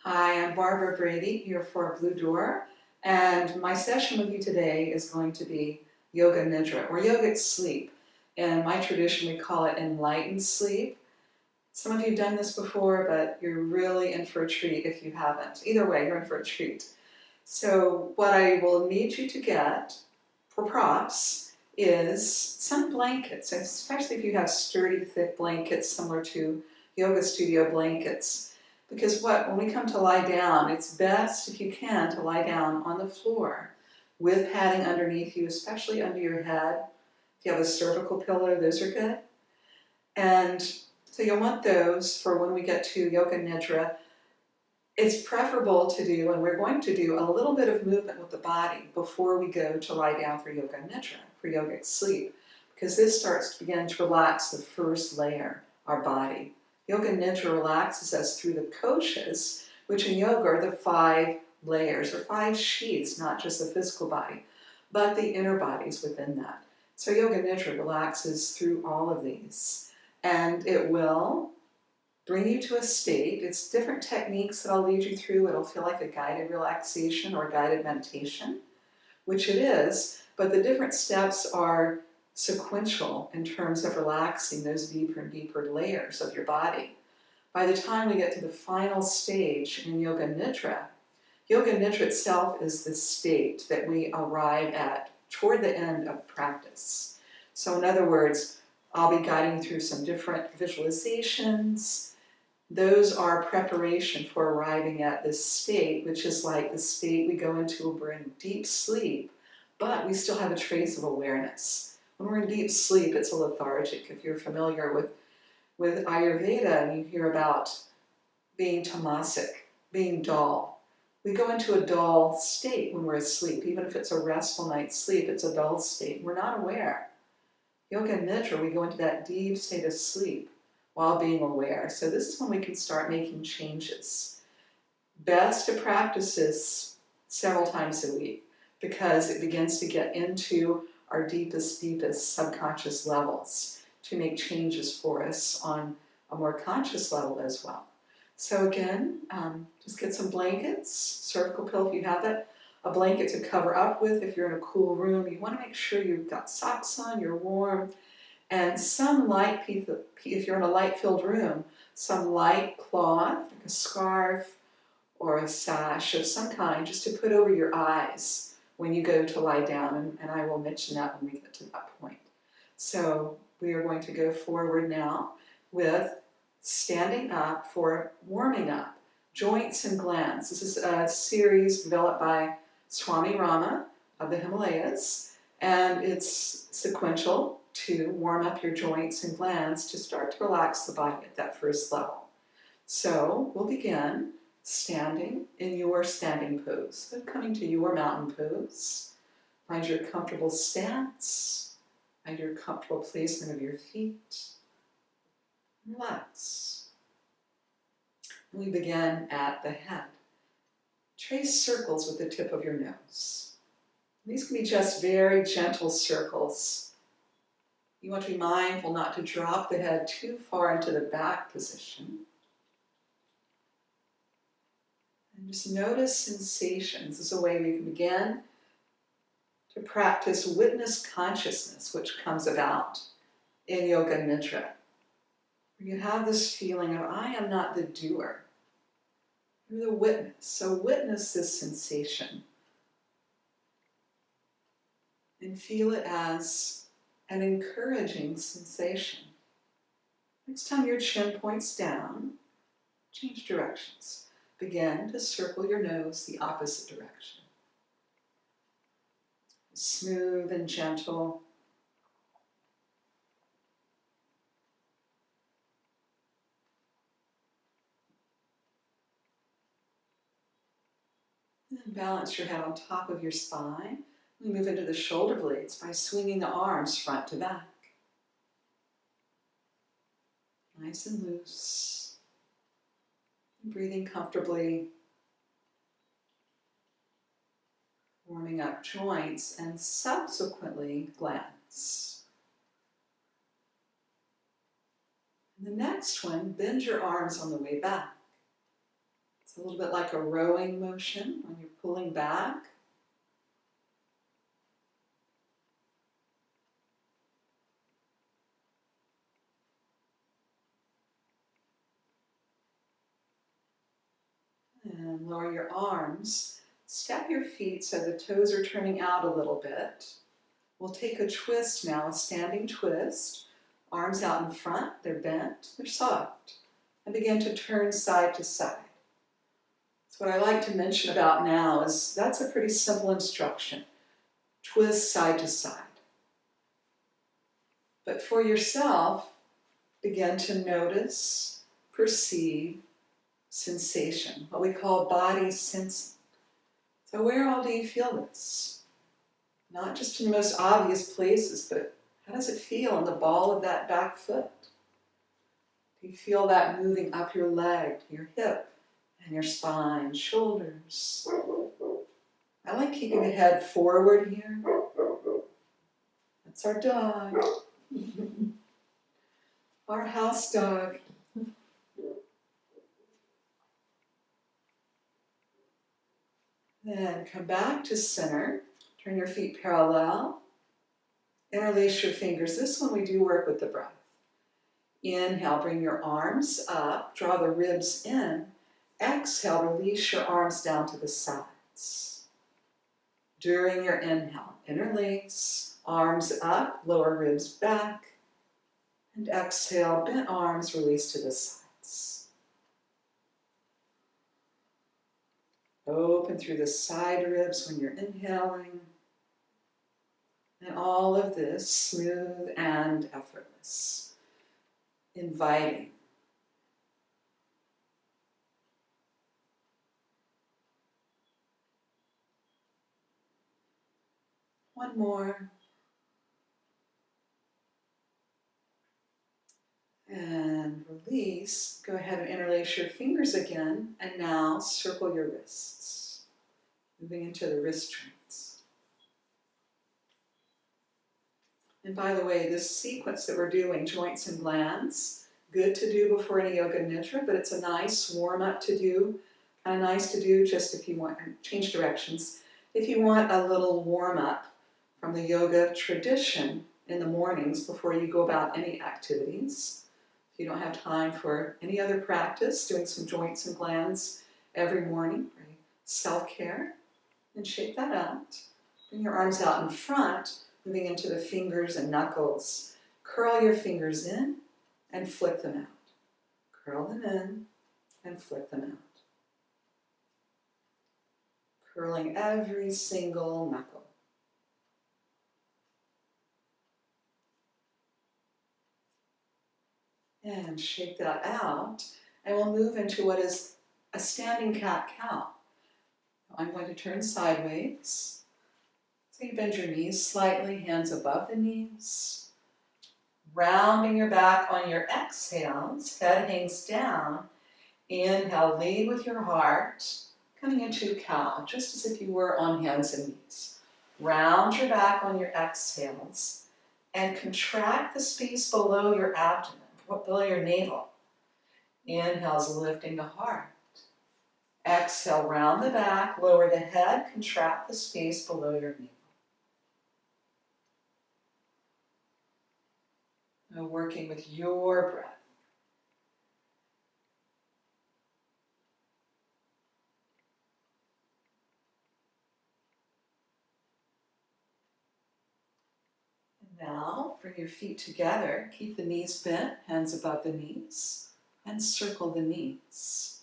Hi, I'm Barbara Brady here for Blue Door, and my session with you today is going to be Yoga Nidra, or yogic sleep. In my tradition, we call it enlightened sleep. Some of you have done this before, but you're really in for a treat if you haven't. Either way, you're in for a treat. So what I will need you to get for props is some blankets, especially if you have sturdy, thick blankets similar to yoga studio blankets. Because when we come to lie down, it's best, if you can, to lie down on the floor with padding underneath you, especially under your head. If you have a cervical pillow, those are good. And so you'll want those for when we get to Yoga Nidra. It's preferable to do, and we're going to do, a little bit of movement with the body before we go to lie down for Yoga Nidra, for yogic sleep, because this starts to begin to relax the first layer, our body. Yoga Nidra relaxes us through the koshas, which in yoga are the 5 layers, or 5 sheaths, not just the physical body, but the inner bodies within that. So Yoga Nidra relaxes through all of these, and it will bring you to a state. It's different techniques that I'll lead you through. It'll feel like a guided relaxation or guided meditation, which it is, but the different steps are sequential in terms of relaxing those deeper and deeper layers of your body. By the time we get to the final stage in Yoga Nidra itself is the state that we arrive at toward the end of practice. So in other words, I'll be guiding you through some different visualizations. Those are preparation for arriving at this state, which is like the state we go into when we're in deep sleep, but we still have a trace of awareness. When we're in deep sleep, it's a lethargic. If you're familiar with Ayurveda, you hear about being tamasic, being dull. We go into a dull state when we're asleep. Even if it's a restful night's sleep, it's a dull state. We're not aware. Yoga Nidra, we go into that deep state of sleep while being aware. So this is when we can start making changes. Best to practice this several times a week because it begins to get into our deepest subconscious levels to make changes for us on a more conscious level as well. So again, just get some blankets, cervical pillow if you have it, a blanket to cover up with if you're in a cool room. You want to make sure you've got socks on, you're warm, and some light, if you're in a light-filled room, some light cloth, like a scarf or a sash of some kind, just to put over your eyes when you go to lie down, and I will mention that when we get to that point. So we are going to go forward now with standing up for warming up, joints and glands. This is a series developed by Swami Rama of the Himalayas, and it's sequential to warm up your joints and glands to start to relax the body at that first level. So we'll begin standing in your standing pose. So coming to your mountain pose, find your comfortable stance, find your comfortable placement of your feet. Relax. We begin at the head. Trace circles with the tip of your nose. These can be just very gentle circles. You want to be mindful not to drop the head too far into the back position. And just notice sensations. This is a way we can begin to practice witness consciousness, which comes about in Yoga Nidra. You have this feeling of, I am not the doer. You're the witness. So witness this sensation and feel it as an encouraging sensation. Next time your chin points down, change directions. Begin to circle your nose the opposite direction. Smooth and gentle. And then balance your head on top of your spine. We move into the shoulder blades by swinging the arms front to back. Nice and loose. Breathing comfortably. Warming up joints and subsequently glands. And the next one, bend your arms on the way back. It's a little bit like a rowing motion when you're pulling back. And lower your arms. Step your feet so the toes are turning out a little bit. We'll take a twist now, a standing twist. Arms out in front, they're bent, they're soft. And begin to turn side to side. So what I like to mention about now is that's a pretty simple instruction. Twist side to side. But for yourself, begin to notice, perceive, sensation, what we call body sensing. So where all do you feel this? Not just in the most obvious places, but how does it feel in the ball of that back foot? Do you feel that moving up your leg, your hip, and your spine, shoulders? I like keeping the head forward here. That's our dog. Our house dog. Then come back to center. Turn your feet parallel. Interlace your fingers. This one we do work with the breath. Inhale, bring your arms up. Draw the ribs in. Exhale, release your arms down to the sides. During your inhale, interlace. Arms up, lower ribs back. And exhale, bent arms, release to the sides. Open through the side ribs when you're inhaling. And all of this smooth and effortless. Inviting. One more. And release. Go ahead and interlace your fingers again. And now circle your wrists. Moving into the wrist joints. And by the way, this sequence that we're doing, joints and glands, good to do before any yoga nidra, but it's a nice warm-up to do. Kind of nice to do just if you want to change directions. If you want a little warm-up from the yoga tradition in the mornings before you go about any activities. If you don't have time for any other practice, doing some joints and glands every morning, for self-care, then shake that out. Bring your arms out in front, moving into the fingers and knuckles. Curl your fingers in and flick them out. Curl them in and flick them out. Curling every single knuckle. And shake that out, and we'll move into what is a standing cat-cow. I'm going to turn sideways. So you bend your knees slightly, hands above the knees. Rounding your back on your exhales, head hangs down. Inhale, lead with your heart, coming into cow, just as if you were on hands and knees. Round your back on your exhales, and contract the space below your abdomen, below your navel. Inhale is lifting the heart. Exhale, round the back, lower the head, contract the space below your navel. Now working with your breath. And now bring your feet together, keep the knees bent, hands above the knees, and circle the knees.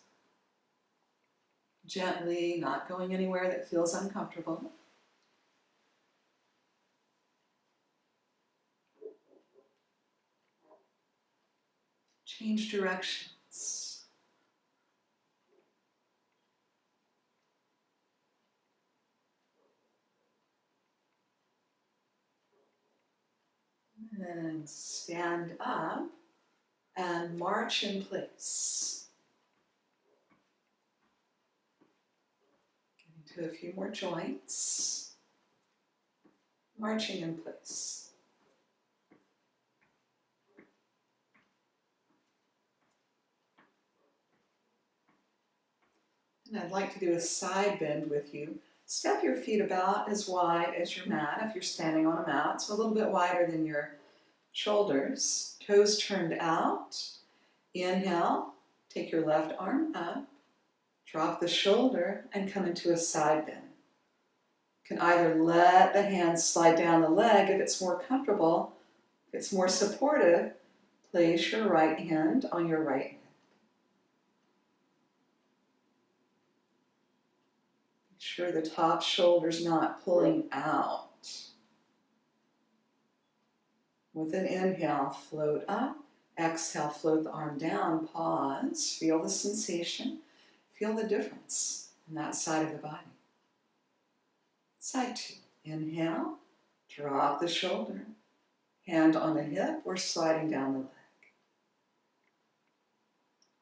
Gently, not going anywhere that feels uncomfortable. Change directions. And stand up and march in place. Getting to a few more joints. Marching in place. And I'd like to do a side bend with you. Step your feet about as wide as your mat if you're standing on a mat, so a little bit wider than your shoulders. Toes turned out. Inhale, take your left arm up, drop the shoulder, and come into a side bend. You can either let the hands slide down the leg if it's more comfortable. If it's more supportive, place your right hand on your right hip. Make sure the top shoulder's not pulling out. With an inhale, float up. Exhale, float the arm down. Pause. Feel the sensation. Feel the difference in that side of the body. Side two. Inhale. Drop the shoulder. Hand on the hip or sliding down the leg.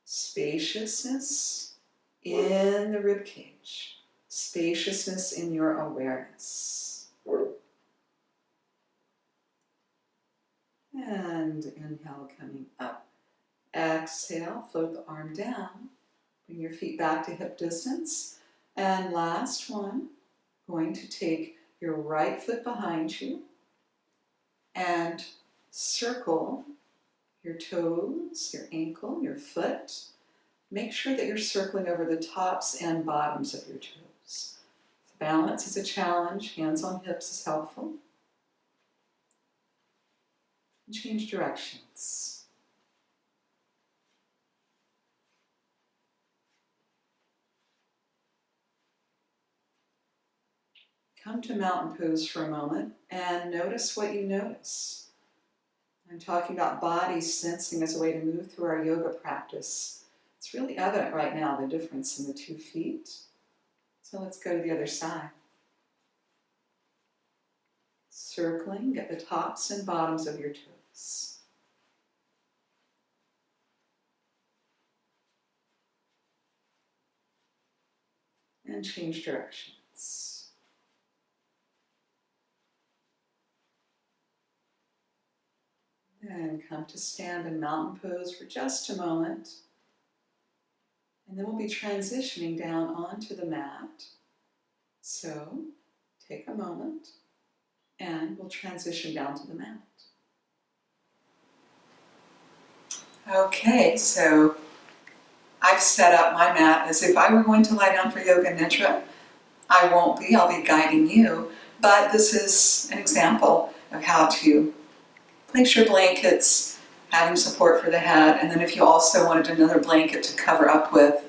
Spaciousness in the rib cage. Spaciousness in your awareness. And inhale, coming up. Exhale, float the arm down. Bring your feet back to hip distance. And last one, going to take your right foot behind you and circle your toes, your ankle, your foot. Make sure that you're circling over the tops and bottoms of your toes. If balance is a challenge, hands on hips is helpful. And change directions. Come to mountain pose for a moment and notice what you notice. I'm talking about body sensing as a way to move through our yoga practice. It's really evident right now, the difference in the 2 feet. So let's go to the other side. Circling, get the tops and bottoms of your toes. And change directions. Then come to stand in mountain pose for just a moment. And then we'll be transitioning down onto the mat. So take a moment and we'll transition down to the mat. Okay, so I've set up my mat as if I were going to lie down for Yoga Nidra. I won't be, I'll be guiding you, but this is an example of how to place your blankets, having support for the head, and then if you also wanted another blanket to cover up with.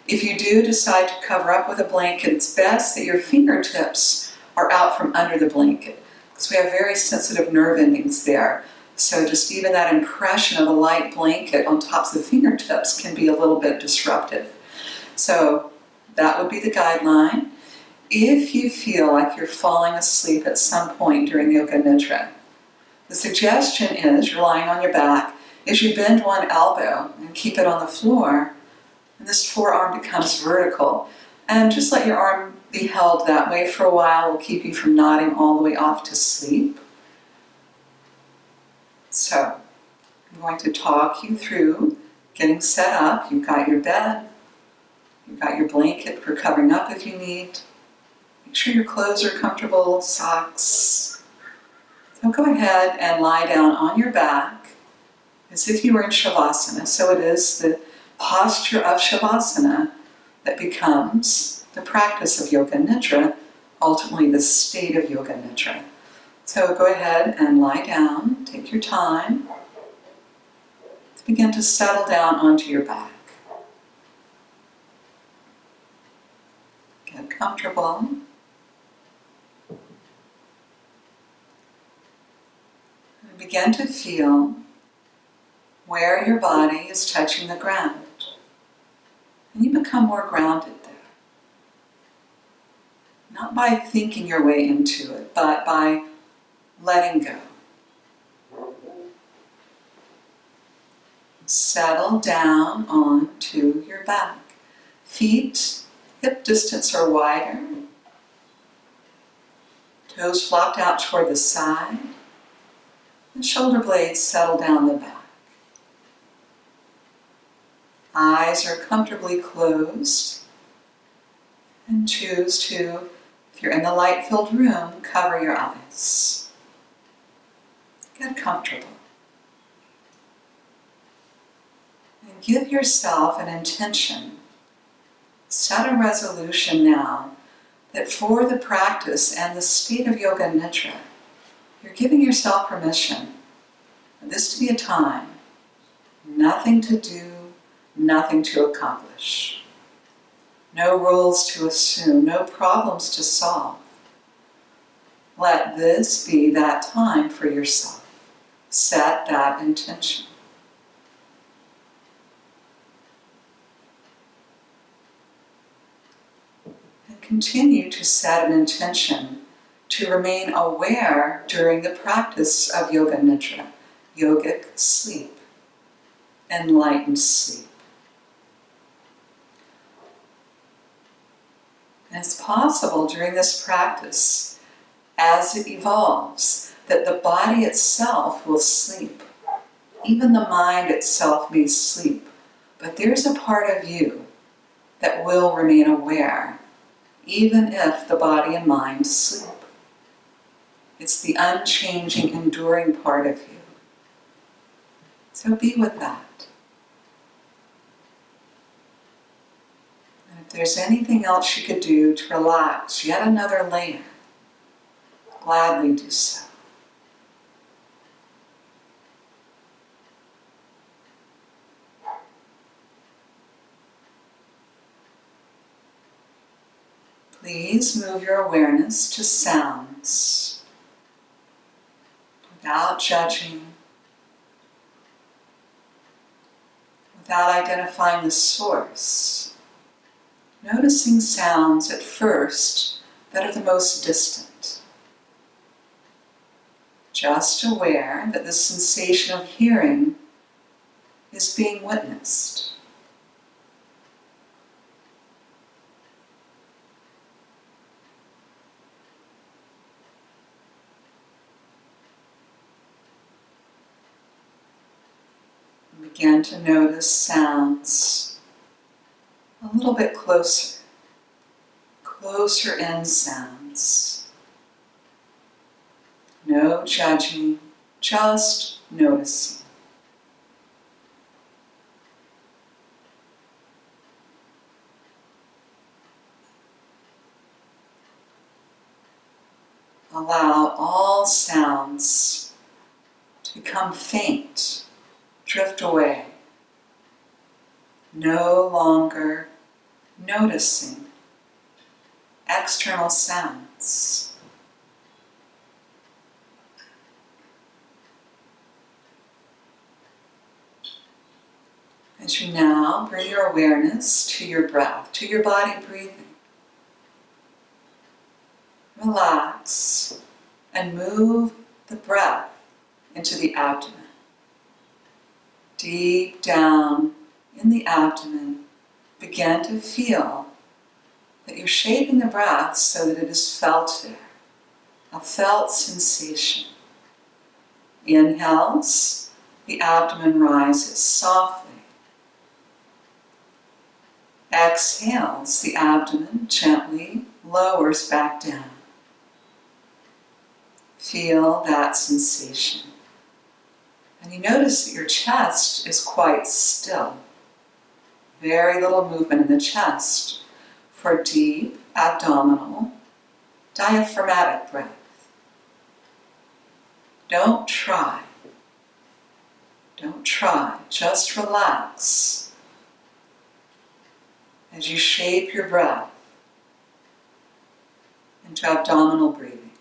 If you do decide to cover up with a blanket, it's best that your fingertips are out from under the blanket, because we have very sensitive nerve endings there. So just even that impression of a light blanket on tops of the fingertips can be a little bit disruptive. So that would be the guideline. If you feel like you're falling asleep at some point during Yoga Nidra, the suggestion is you're lying on your back, is you bend one elbow and keep it on the floor, and this forearm becomes vertical. And just let your arm be held that way for a while. Will keep you from nodding all the way off to sleep. So, I'm going to talk you through getting set up. You've got your bed. You've got your blanket for covering up if you need. Make sure your clothes are comfortable, socks. So go ahead and lie down on your back as if you were in Shavasana. So it is the posture of Shavasana that becomes the practice of Yoga Nidra, ultimately the state of Yoga Nidra. So go ahead and lie down, take your time. Begin to settle down onto your back. Get comfortable. And begin to feel where your body is touching the ground. And you become more grounded there. Not by thinking your way into it, but by letting go. Settle down onto your back. Feet, hip distance or wider. Toes flopped out toward the side. And shoulder blades settle down the back. Eyes are comfortably closed. And choose to, if you're in the light-filled room, cover your eyes. Get comfortable. And give yourself an intention. Set a resolution now that for the practice and the state of Yoga Nidra, you're giving yourself permission for this to be a time, nothing to do, nothing to accomplish. No rules to assume, no problems to solve. Let this be that time for yourself. Set that intention. And continue to set an intention to remain aware during the practice of Yoga Nidra, yogic sleep, enlightened sleep. And it's possible during this practice, as it evolves, that the body itself will sleep. Even the mind itself may sleep, but there's a part of you that will remain aware, even if the body and mind sleep. It's the unchanging, enduring part of you. So be with that. And if there's anything else you could do to relax yet another layer, gladly do so. Please move your awareness to sounds without judging, without identifying the source. Noticing sounds at first that are the most distant. Just aware that the sensation of hearing is being witnessed. Begin to notice sounds a little bit closer in sounds. No judging, just noticing. Allow all sounds to become faint, drift away. No longer noticing external sounds. As you now bring your awareness to your breath, to your body breathing, relax and move the breath into the abdomen. Deep down in the abdomen, begin to feel that you're shaping the breath so that it is felt there, a felt sensation. Inhales, the abdomen rises softly. Exhales, the abdomen gently lowers back down. Feel that sensation. And you notice that your chest is quite still. Very little movement in the chest for deep abdominal, diaphragmatic breath. Don't try. Don't try. Just relax as you shape your breath into abdominal breathing.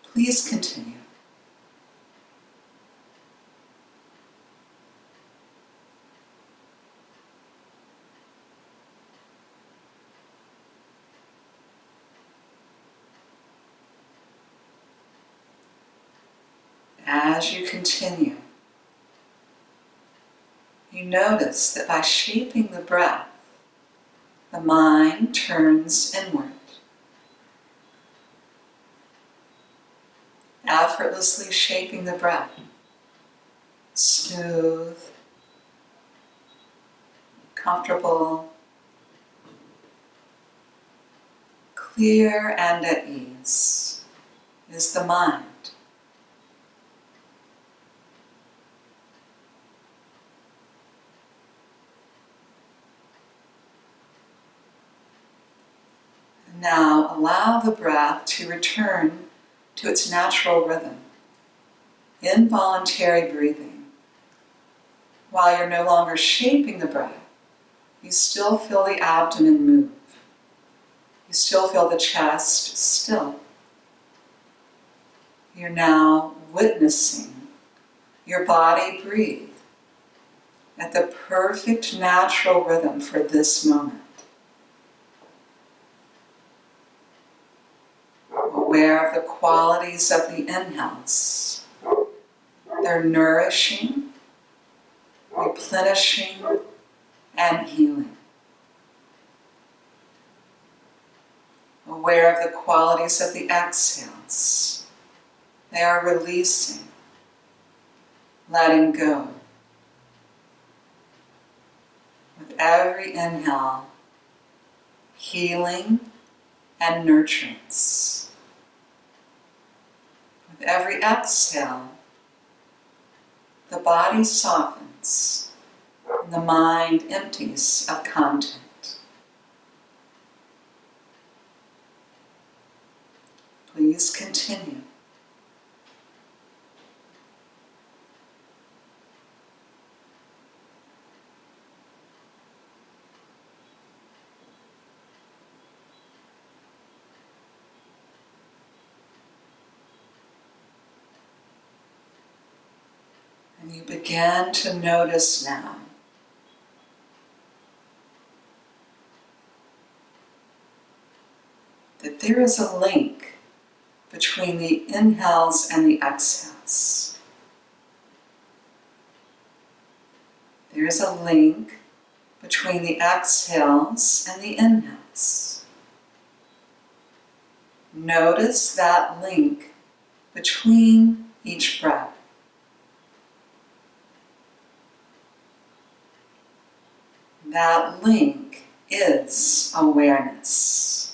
Please continue. As you continue, you notice that by shaping the breath, the mind turns inward. Effortlessly shaping the breath, smooth, comfortable, clear and at ease is the mind. Now allow the breath to return to its natural rhythm, involuntary breathing. While you're no longer shaping the breath, you still feel the abdomen move. You still feel the chest still. You're now witnessing your body breathe at the perfect natural rhythm for this moment. Aware of the qualities of the inhales. They're nourishing, replenishing, and healing. Aware of the qualities of the exhales. They are releasing, letting go. With every inhale, healing and nurturance. With every exhale, the body softens and the mind empties of content. Please continue. And you begin to notice now that there is a link between the inhales and the exhales. There is a link between the exhales and the inhales. Notice that link between each breath. That link is awareness.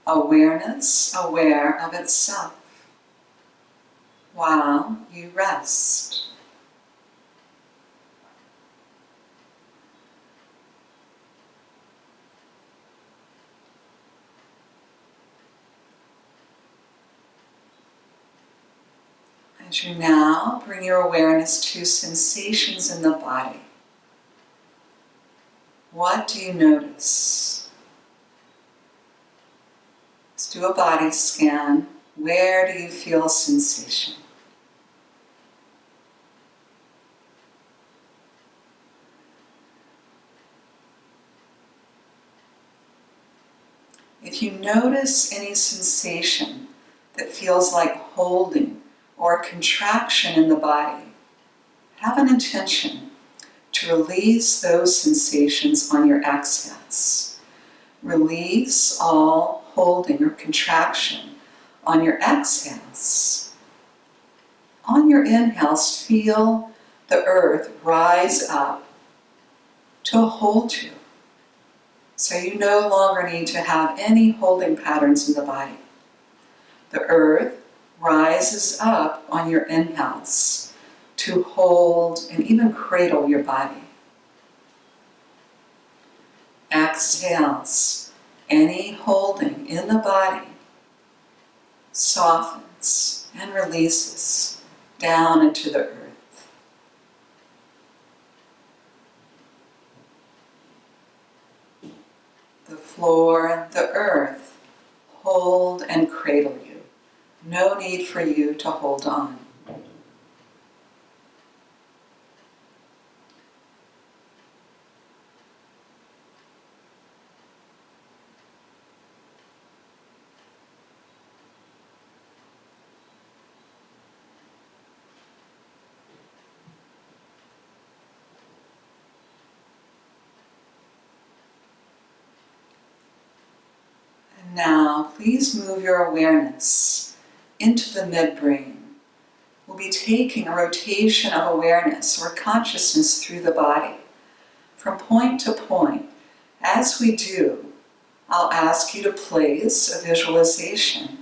Awareness aware of itself while you rest. As you now bring your awareness to sensations in the body, what do you notice? Let's do a body scan. Where do you feel sensation? If you notice any sensation that feels like holding or contraction in the body, have an intention to release those sensations on your exhales. Release all holding or contraction on your exhales. On your inhales, feel the earth rise up to hold you. So you no longer need to have any holding patterns in the body. The earth rises up on your inhales to hold and even cradle your body. Exhales, any holding in the body softens and releases down into the earth. The floor, the earth, hold and cradle you. No need for you to hold on. Now, please move your awareness into the midbrain. We'll be taking a rotation of awareness or consciousness through the body from point to point. As we do, I'll ask you to place a visualization.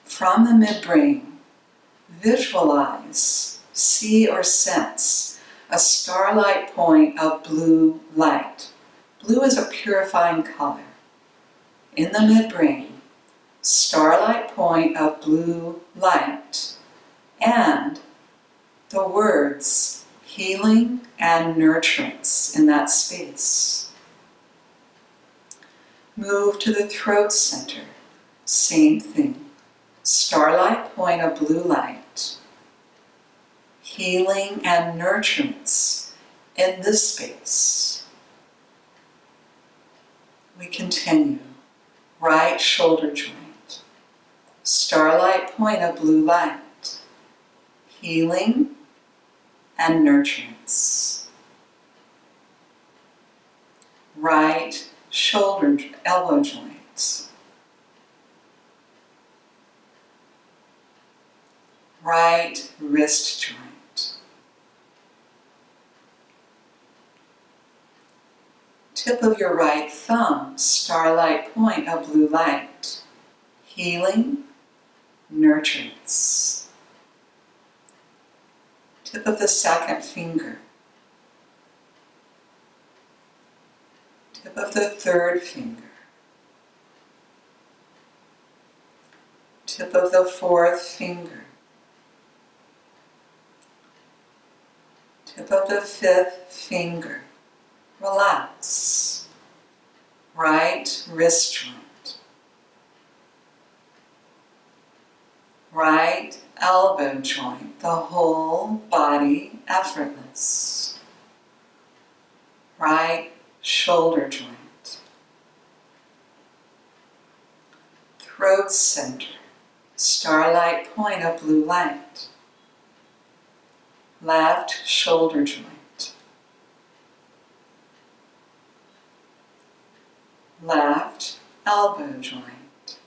From the midbrain, visualize, see or sense a starlight point of blue light. Blue is a purifying color. In the midbrain, starlight point of blue light, and the words healing and nurturance in that space. Move to the throat center, same thing. Starlight point of blue light, healing and nurturance in this space. We continue. Right shoulder joint, starlight point of blue light, healing and nurturance. Right shoulder, elbow joints. Right wrist joint. Tip of your right thumb, starlight point of blue light, healing, nurturance. Tip of the second finger. Tip of the third finger. Tip of the fourth finger. Tip of the fifth finger. Relax. Right wrist joint. Right elbow joint. The whole body effortless. Right shoulder joint. Throat center. Starlight point of blue light. Left shoulder joint. Left elbow joint.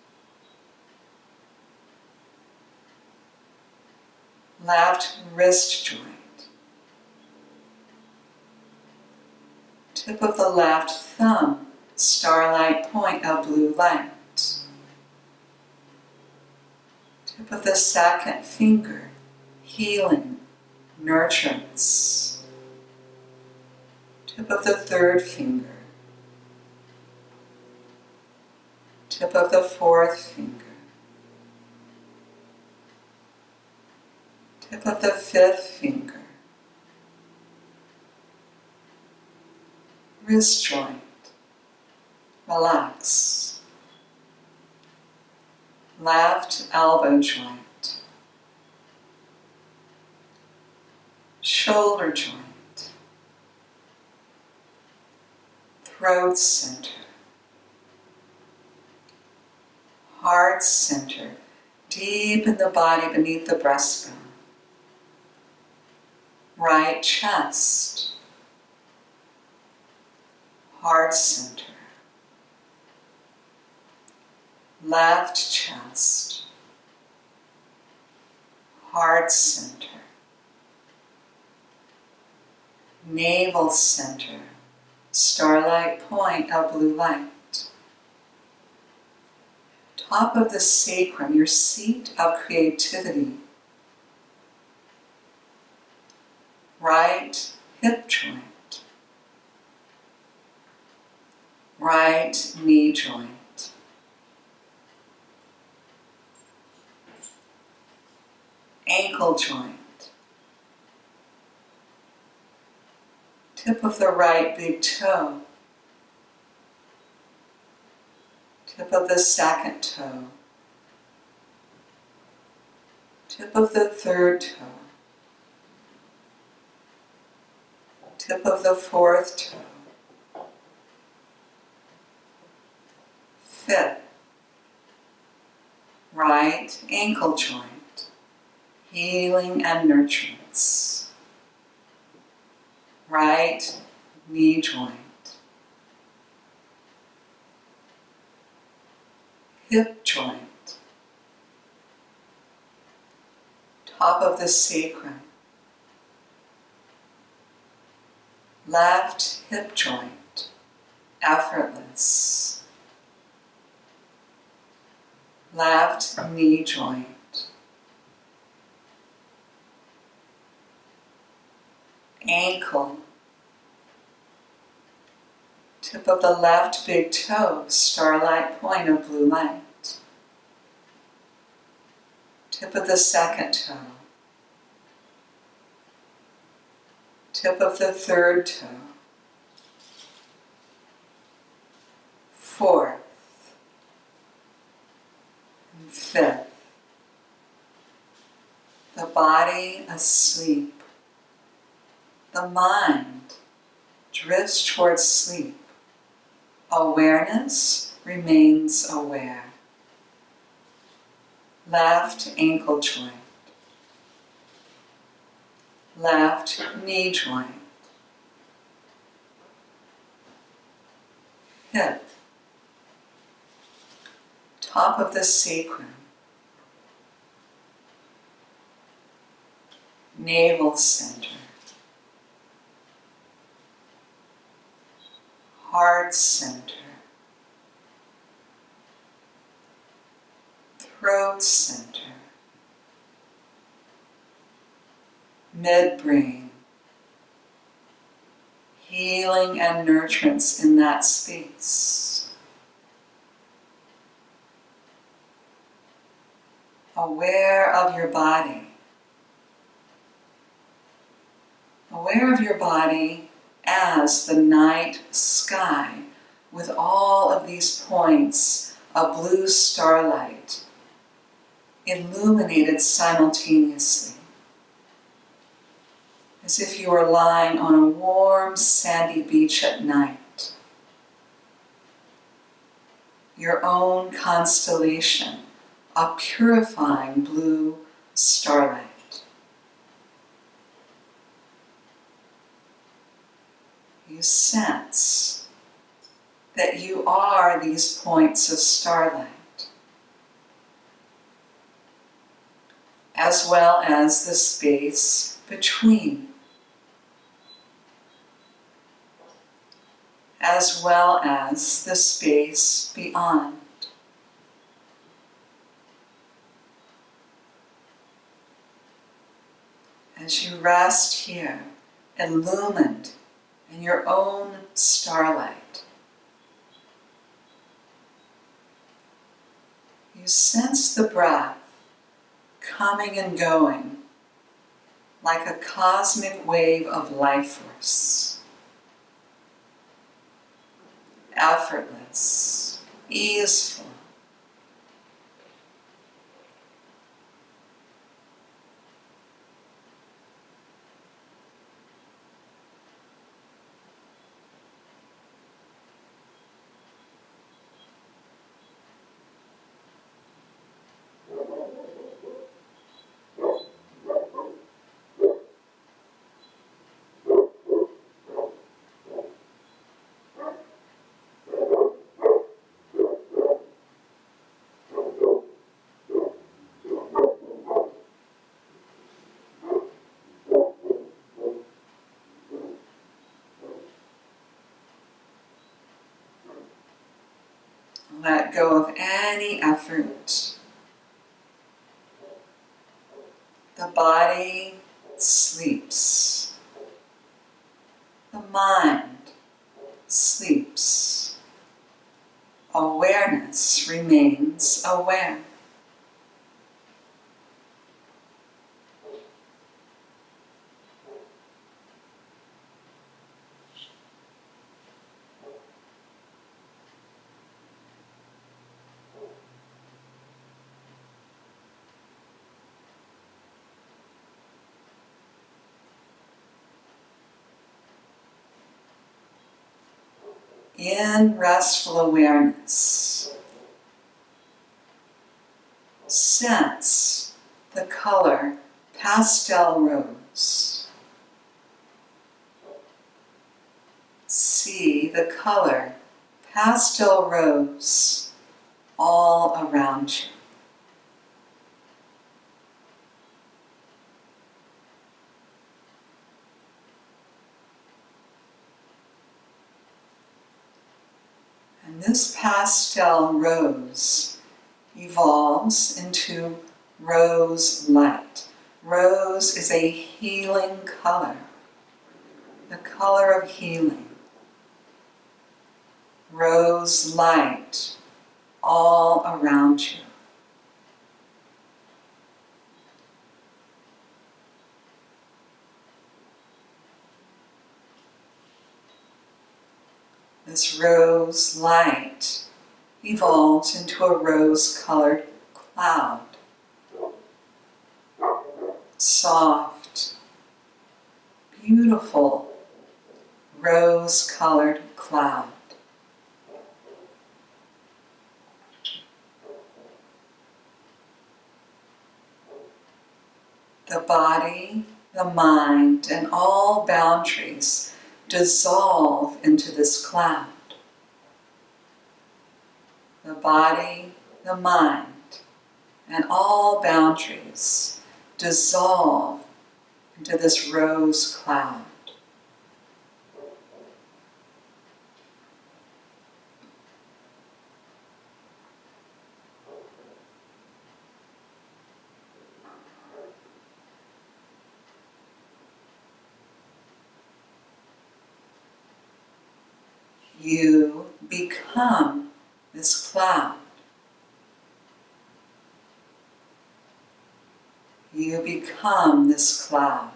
Left wrist joint. Tip of the left thumb, starlight point of blue light. Tip of the second finger, healing, nurturance. Tip of the third finger. Tip of the fourth finger. Tip of the fifth finger. Wrist joint. Relax. Left elbow joint. Shoulder joint. Throat center. Heart center, deep in the body beneath the breastbone. Right chest. Heart center. Left chest. Heart center. Navel center. Starlight point of blue light. Top of the sacrum, your seat of creativity. Right hip joint. Right knee joint. Ankle joint. Tip of the right big toe. Tip of the second toe. Tip of the third toe. Tip of the fourth toe. Fifth. Right ankle joint. Healing and nurturance. Right knee joint. Hip joint. Top of the sacrum. Left hip joint. Effortless. left knee joint, ankle, tip of the left big toe, starlight point of blue light, tip of the second toe, tip of the third toe, fourth, and fifth. The body asleep. The mind drifts towards sleep. Awareness remains aware. Left ankle joint. Left knee joint. Hip. Top of the sacrum. Navel center. Heart center. Throat center. Midbrain. Healing and nurturance in that space. Aware of your body. Aware of your body as the night sky with all of these points of blue starlight illuminated simultaneously, as if you were lying on a warm sandy beach at night. Your own constellation of purifying blue starlight. You sense that you are these points of starlight, as well as the space between, as well as the space beyond. As you rest here, illumined in your own starlight, you sense the breath coming and going like a cosmic wave of life force. Effortless, easeful. Let go of any effort. The body sleeps. The mind sleeps. Awareness remains aware. In restful awareness, sense the color pastel rose. See the color pastel rose all around you. And this pastel rose evolves into rose light. Rose is a healing color, the color of healing. Rose light all around you. This rose light evolves into a rose-colored cloud. Soft, beautiful, rose-colored cloud. The body, the mind, and all boundaries dissolve into this cloud. The body, the mind, and all boundaries dissolve into this rose cloud. You become this cloud. You become this cloud.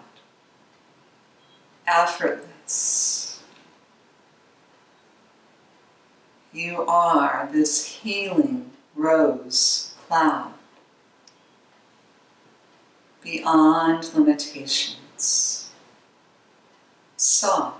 Effortless. You are this healing rose cloud. Beyond limitations. Soft.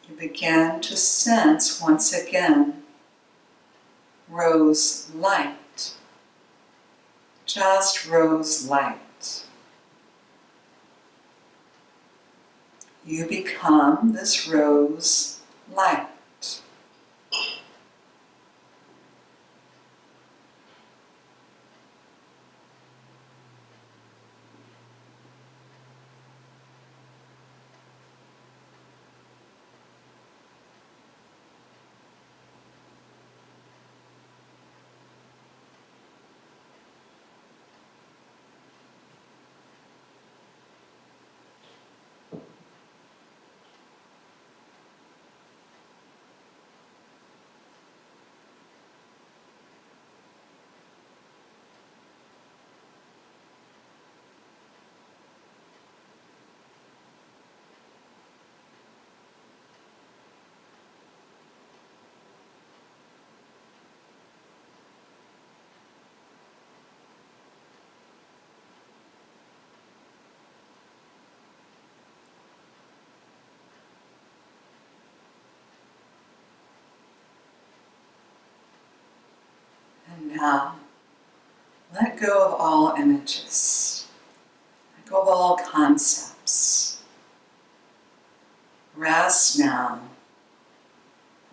You begin to sense once again rose light, just rose light. You become this rose light. And now, let go of all images. Let go of all concepts. Rest now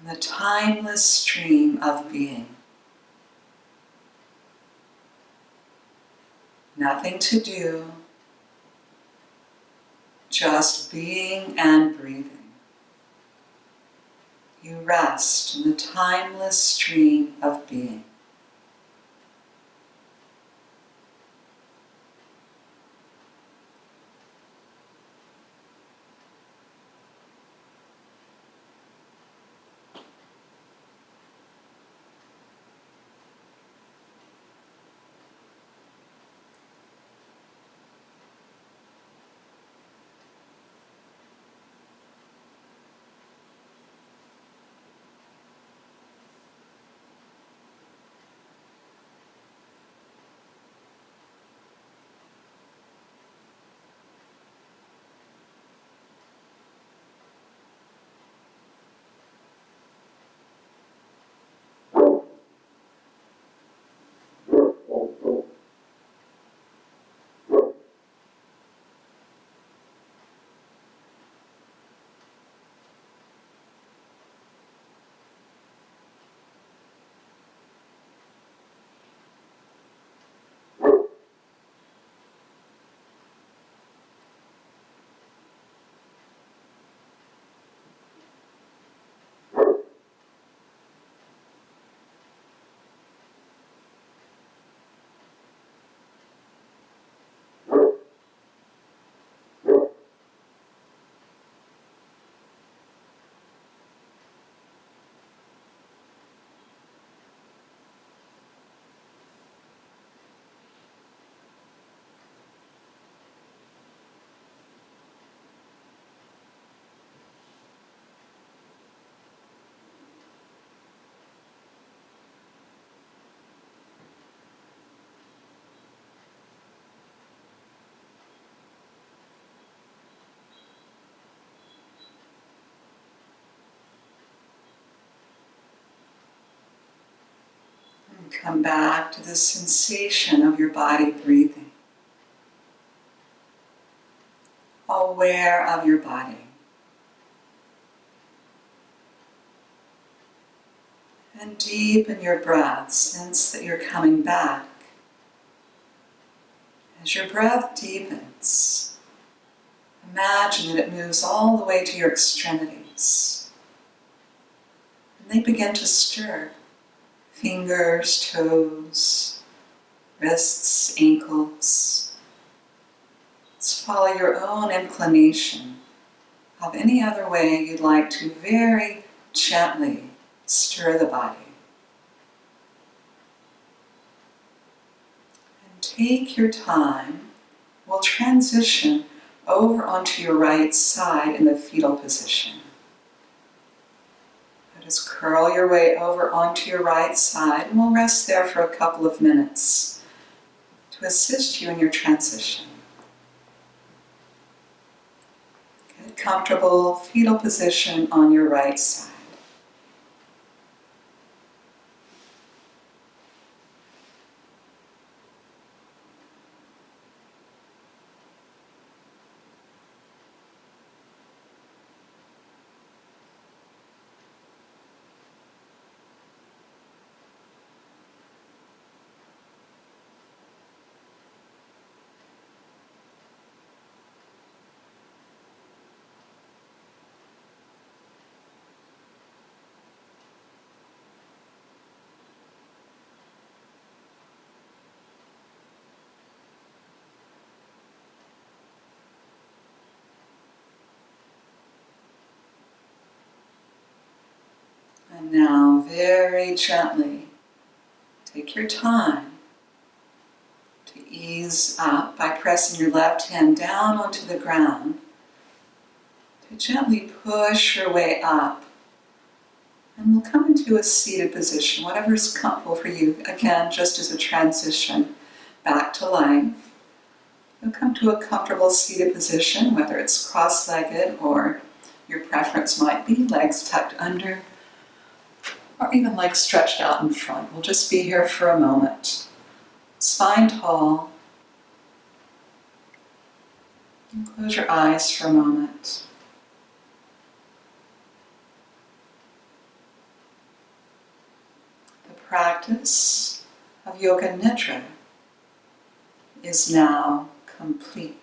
in the timeless stream of being. Nothing to do, just being and breathing. You rest in the timeless stream of being. And come back to the sensation of your body breathing. Aware of your body. And deepen your breath. Sense that you're coming back. As your breath deepens, imagine that it moves all the way to your extremities. And they begin to stir. Fingers, toes, wrists, ankles. Let's follow your own inclination of any other way you'd like to very gently stir the body. And take your time. We'll transition over onto your right side in the fetal position. Just curl your way over onto your right side, and we'll rest there for a couple of minutes to assist you in your transition. Get a comfortable fetal position on your right side. And now, very gently, take your time to ease up by pressing your left hand down onto the ground, to gently push your way up. And we'll come into a seated position, whatever is comfortable for you. Again, just as a transition back to life. You'll come to a comfortable seated position, whether it's cross-legged or your preference might be legs tucked under, or even legs stretched out in front. We'll just be here for a moment. Spine tall. And close your eyes for a moment. The practice of Yoga Nidra is now complete.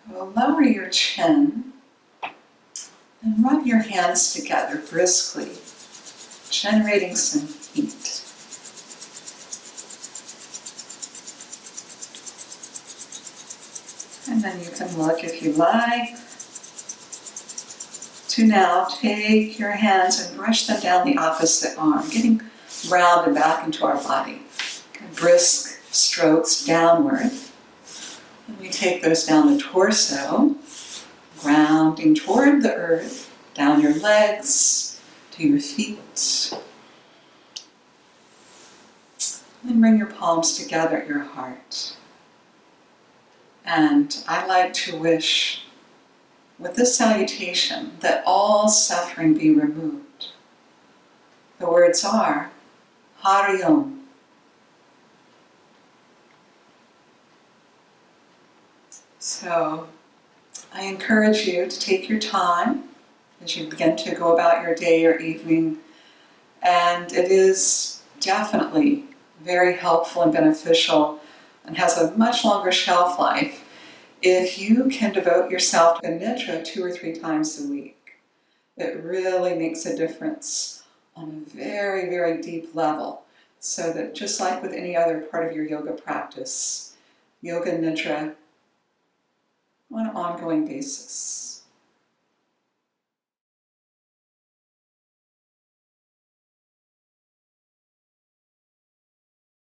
Well, lower your chin and rub your hands together briskly, generating some heat. And then you can look, if you like, to now take your hands and brush them down the opposite arm, getting round and back into our body. Brisk strokes downward. And we take those down the torso, grounding toward the earth, down your legs, to your feet. And bring your palms together at your heart. And I like to wish, with this salutation, that all suffering be removed. The words are, Hari Om. So, I encourage you to take your time as you begin to go about your day or evening, and it is definitely very helpful and beneficial and has a much longer shelf life if you can devote yourself to Nidra 2 or 3 times a week. It really makes a difference on a very, very deep level, so that just like with any other part of your yoga practice, Yoga Nidra on an ongoing basis.